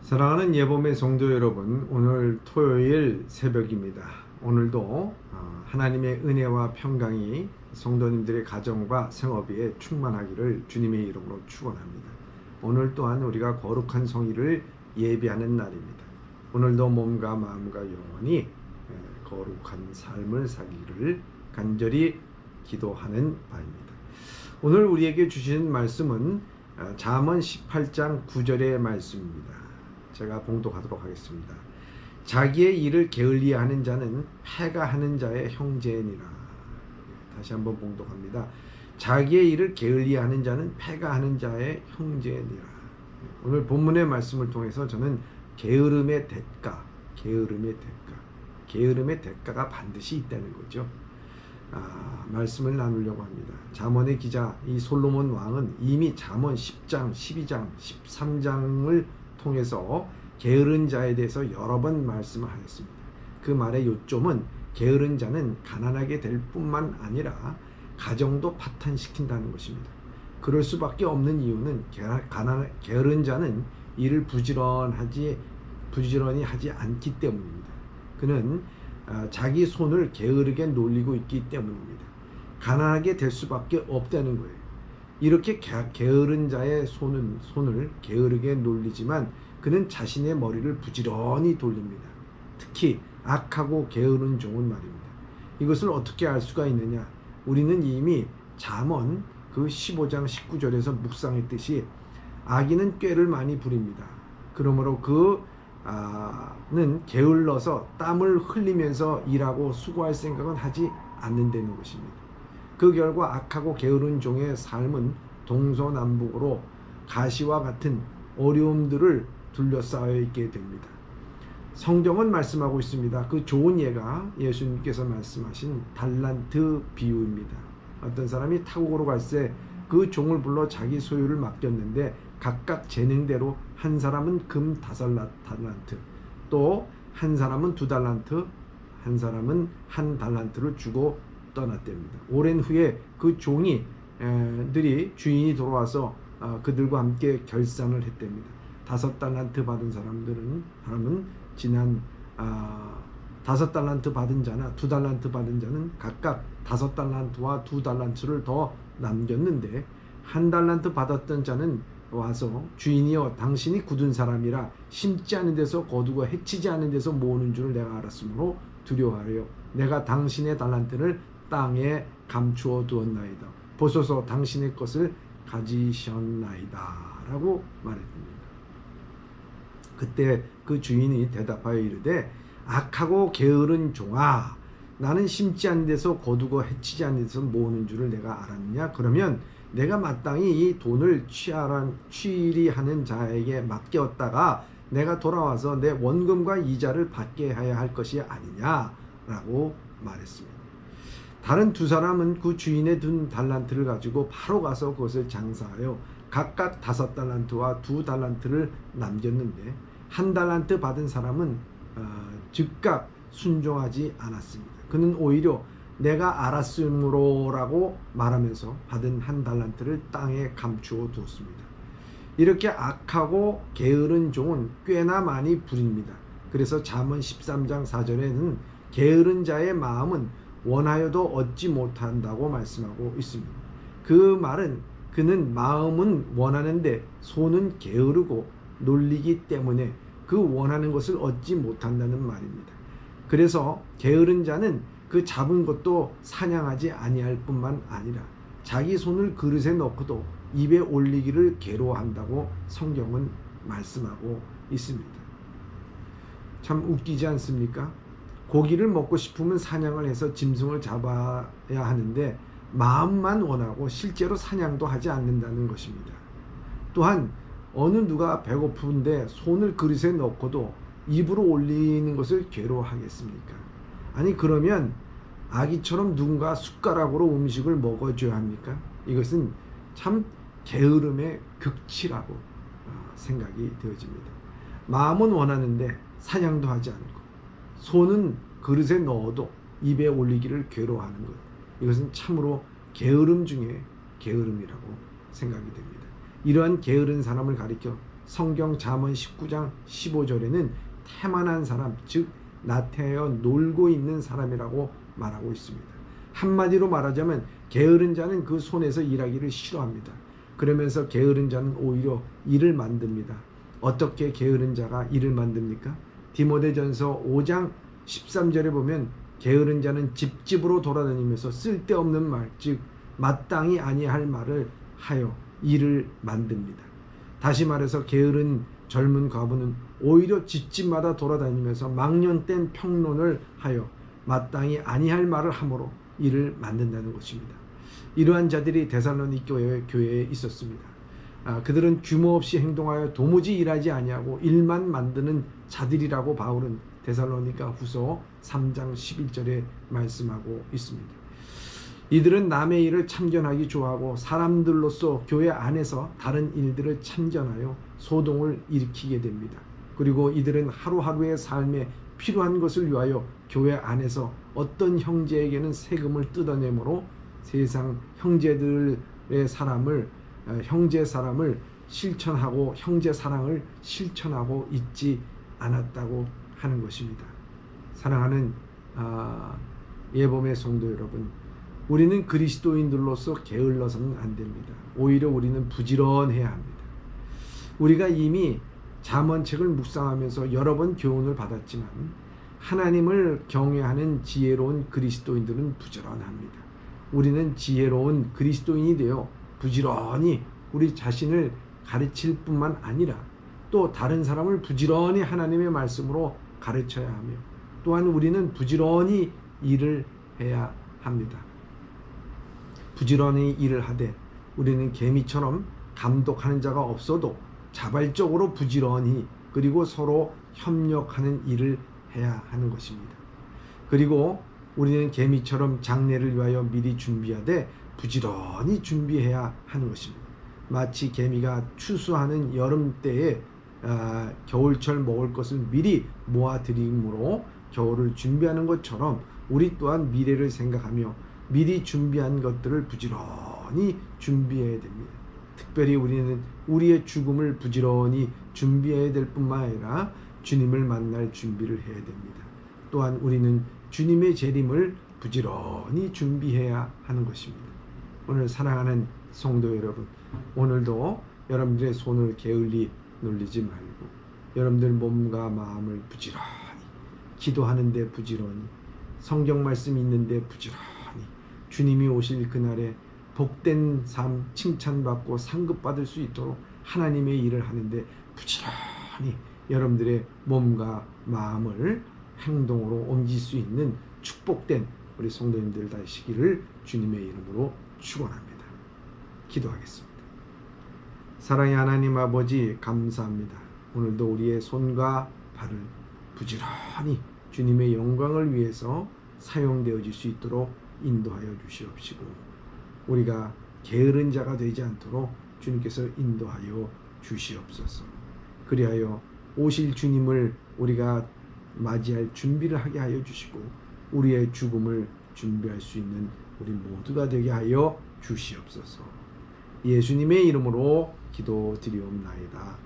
사랑하는 예범의 성도 여러분, 오늘 토요일 새벽입니다. 오늘도 하나님의 은혜와 평강이 성도님들의 가정과 생업에 충만하기를 주님의 이름으로 축원합니다. 오늘 또한 우리가 거룩한 성일을 예비하는 날입니다. 오늘도 몸과 마음과 영혼이 거룩한 삶을 살기를 간절히 기도하는 바입니다. 오늘 우리에게 주신 말씀은 잠언 18장 9절의 말씀입니다. 제가 봉독하도록 하겠습니다. 자기의 일을 게을리하는 자는 패가 하는 자의 형제니라. 다시 한번 봉독합니다. 자기의 일을 게을리하는 자는 패가 하는 자의 형제니라. 오늘 본문의 말씀을 통해서 저는 게으름의 대가가 반드시 있다는 거죠. 말씀을 나누려고 합니다. 잠언의 기자 이 솔로몬 왕은 이미 잠언 10장, 12장, 13장을 통해서 게으른 자에 대해서 여러 번 말씀을 하였습니다. 그 말의 요점은 게으른 자는 가난하게 될 뿐만 아니라 가정도 파탄시킨다는 것입니다. 그럴 수밖에 없는 이유는 게으른 자는 일을 부지런히 하지 않기 때문입니다. 그는 자기 손을 게으르게 놀리고 있기 때문입니다. 가난하게 될 수밖에 없다는 거예요. 이렇게 게으른 자의 손을 게으르게 놀리지만 그는 자신의 머리를 부지런히 돌립니다. 특히 악하고 게으른 종은 말입니다. 이것을 어떻게 알 수가 있느냐? 우리는 이미 잠언 그 15장 19절에서 묵상했듯이 악인은 꾀를 많이 부립니다. 그러므로 그는 게을러서 땀을 흘리면서 일하고 수고할 생각은 하지 않는다는 것입니다. 그 결과 악하고 게으른 종의 삶은 동서남북으로 가시와 같은 어려움들을 둘러싸여 있게 됩니다. 성경은 말씀하고 있습니다. 그 좋은 예가 예수님께서 말씀하신 달란트 비유입니다. 어떤 사람이 타국으로 갈 때 그 종을 불러 자기 소유를 맡겼는데 각각 재능대로 한 사람은 금 5달란트, 또 한 사람은 2달란트, 한 사람은 1달란트를 주고 떠났답니다. 오랜 후에 그 종이들이 주인이 돌아와서 그들과 함께 결산을 했답니다. 5달란트 받은 사람은 지난 5달란트 받은 자나 2달란트 받은 자는 각각 5달란트와 2달란트를 더 남겼는데 1달란트 받았던 자는 와서 주인이여 당신이 굳은 사람이라 심지 않은 데서 거두고 해치지 않은 데서 모으는 줄을 내가 알았으므로 두려워하여 내가 당신의 달란트를 땅에 감추어 두었나이다. 보소서 당신의 것을 가지셨나이다 라고 말했습니다. 그때 그 주인이 대답하여 이르되 악하고 게으른 종아, 나는 심지 않은 데서 거두고 해치지 않은 데서 모으는 줄을 내가 알았느냐? 그러면 내가 마땅히 이 돈을 취일이 하는 자에게 맡겼다가 내가 돌아와서 내 원금과 이자를 받게 해야 할 것이 아니냐라고 말했습니다. 다른 두 사람은 그 주인의 둔 달란트를 가지고 바로 가서 그것을 장사하여 각각 5달란트와 2달란트를 남겼는데 1달란트 받은 사람은 즉각 순종하지 않았습니다. 그는 오히려 내가 알았으므로라고 말하면서 받은 1달란트를 땅에 감추어 두었습니다. 이렇게 악하고 게으른 종은 꽤나 많이 부립니다. 그래서 잠언 13장 4절에는 게으른 자의 마음은 원하여도 얻지 못한다고 말씀하고 있습니다. 그 말은 그는 마음은 원하는데 손은 게으르고 놀리기 때문에 그 원하는 것을 얻지 못한다는 말입니다. 그래서 게으른 자는 그 잡은 것도 사냥하지 아니할 뿐만 아니라 자기 손을 그릇에 넣고도 입에 올리기를 괴로워한다고 성경은 말씀하고 있습니다. 참 웃기지 않습니까? 고기를 먹고 싶으면 사냥을 해서 짐승을 잡아야 하는데 마음만 원하고 실제로 사냥도 하지 않는다는 것입니다. 또한 어느 누가 배고픈데 손을 그릇에 넣고도 입으로 올리는 것을 괴로워하겠습니까? 아니 그러면 아기처럼 누군가 숟가락으로 음식을 먹어줘야 합니까? 이것은 참 게으름의 극치라고 생각이 되어집니다. 마음은 원하는데 사냥도 하지 않고 손은 그릇에 넣어도 입에 올리기를 괴로워하는 것, 이것은 참으로 게으름 중에 게으름이라고 생각이 됩니다. 이러한 게으른 사람을 가리켜 성경 잠언 19장 15절에는 태만한 사람, 즉 나태하여 놀고 있는 사람이라고 말하고 있습니다. 한마디로 말하자면 게으른 자는 그 손에서 일하기를 싫어합니다. 그러면서 게으른 자는 오히려 일을 만듭니다. 어떻게 게으른 자가 일을 만듭니까? 디모데전서 5장 13절에 보면 게으른 자는 집집으로 돌아다니면서 쓸데없는 말, 즉 마땅히 아니할 말을 하여 일을 만듭니다. 다시 말해서 게으른 젊은 과부는 오히려 집집마다 돌아다니면서 망령된 평론을 하여 마땅히 아니할 말을 함으로 일을 만든다는 것입니다. 이러한 자들이 데살로니 교회에 있었습니다. 그들은 규모 없이 행동하여 도무지 일하지 아니하고 일만 만드는 자들이라고 바울은 데살로니가 후서 3장 11절에 말씀하고 있습니다. 이들은 남의 일을 참견하기 좋아하고 사람들로서 교회 안에서 다른 일들을 참견하여 소동을 일으키게 됩니다. 그리고 이들은 하루하루의 삶에 필요한 것을 위하여 교회 안에서 어떤 형제에게는 세금을 뜯어내므로 세상 형제들의 형제 사람을 실천하고 형제 사랑을 실천하고 있지 않았다고 하는 것입니다. 사랑하는 예범의 성도 여러분, 우리는 그리스도인들로서 게을러서는 안 됩니다. 오히려 우리는 부지런해야 합니다. 우리가 이미 잠언책을 묵상하면서 여러 번 교훈을 받았지만 하나님을 경외하는 지혜로운 그리스도인들은 부지런합니다. 우리는 지혜로운 그리스도인이 되어 부지런히 우리 자신을 가르칠 뿐만 아니라 또 다른 사람을 부지런히 하나님의 말씀으로 가르쳐야 하며 또한 우리는 부지런히 일을 해야 합니다. 부지런히 일을 하되 우리는 개미처럼 감독하는 자가 없어도 자발적으로 부지런히 그리고 서로 협력하는 일을 해야 하는 것입니다. 그리고 우리는 개미처럼 장래를 위하여 미리 준비하되 부지런히 준비해야 하는 것입니다. 마치 개미가 추수하는 여름 때에 겨울철 먹을 것을 미리 모아들임으로 겨울을 준비하는 것처럼 우리 또한 미래를 생각하며 미리 준비한 것들을 부지런히 준비해야 됩니다. 특별히 우리는 우리의 죽음을 부지런히 준비해야 될 뿐만 아니라 주님을 만날 준비를 해야 됩니다. 또한 우리는 주님의 재림을 부지런히 준비해야 하는 것입니다. 오늘 사랑하는 성도 여러분, 오늘도 여러분들의 손을 게을리 놀리지 말고 여러분들 몸과 마음을 부지런히 기도하는데 부지런히 성경 말씀 있는데 부지런히 주님이 오실 그날에 복된 삶 칭찬받고 상급받을 수 있도록 하나님의 일을 하는데 부지런히 여러분들의 몸과 마음을 행동으로 옮길 수 있는 축복된 우리 성도님들 되시기를 주님의 이름으로 축원합니다. 기도하겠습니다. 사랑의 하나님 아버지 감사합니다. 오늘도 우리의 손과 발을 부지런히 주님의 영광을 위해서 사용되어질 수 있도록 인도하여 주시옵시고 우리가 게으른 자가 되지 않도록 주님께서 인도하여 주시옵소서. 그리하여 오실 주님을 우리가 맞이할 준비를 하게 하여 주시고 우리의 죽음을 준비할 수 있는 우리 모두가 되게 하여 주시옵소서. 예수님의 이름으로 기도드리옵나이다.